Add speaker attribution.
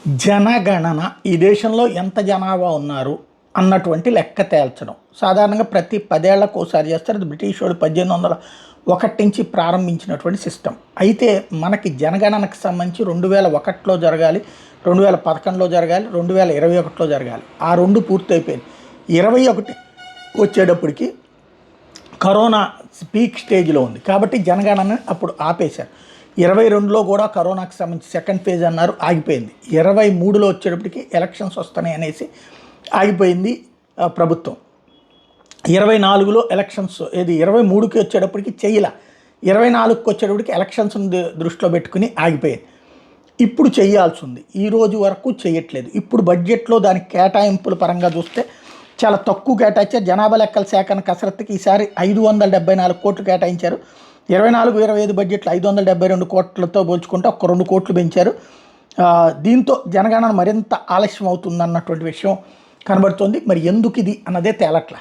Speaker 1: జనగణన ఈ దేశంలో ఎంత జనాభా ఉన్నారు అన్నటువంటి లెక్క తేల్చడం సాధారణంగా ప్రతి 10 ఏళ్లకు ఒకసారి చేస్తారు. అది బ్రిటిష్ వాడు 1801 నుంచి ప్రారంభించినటువంటి సిస్టమ్. అయితే మనకి జనగణనకు సంబంధించి 2001లో జరగాలి, 2011లో జరగాలి, 2021లో జరగాలి. ఆ రెండు పూర్తయిపోయింది. 21 వచ్చేటప్పటికి కరోనా పీక్ స్టేజ్లో ఉంది కాబట్టి జనగణన అప్పుడు ఆపేశారు. 22లో కూడా కరోనాకి సంబంధించి సెకండ్ ఫేజ్ అన్నారు, ఆగిపోయింది. 23లో వచ్చేటప్పటికి ఎలక్షన్స్ వస్తున్నాయి అనేసి ఆగిపోయింది ప్రభుత్వం. 24లో ఎలక్షన్స్ 23కి వచ్చేటప్పటికి చెయ్యాల, 24కి వచ్చేటప్పటికి ఎలక్షన్స్ దృష్టిలో పెట్టుకుని ఆగిపోయింది. ఇప్పుడు చేయాల్సి ఉంది, ఈ రోజు వరకు చేయట్లేదు. ఇప్పుడు బడ్జెట్లో దానికి కేటాయింపుల పరంగా చూస్తే చాలా తక్కువ కేటాయించారు. జనాభా లెక్కల సేకరణ కసరత్తుకి ఈసారి 574 కోట్లు కేటాయించారు. 24-25 బడ్జెట్లో 572 కోట్లతో పోల్చుకుంటే ఒక 2 కోట్లు పెంచారు. దీంతో జనగణన మరింత ఆలస్యం అవుతుందన్నటువంటి విషయం కనబడుతోంది. మరి ఎందుకు ఇది అన్నదే తేలట్ల.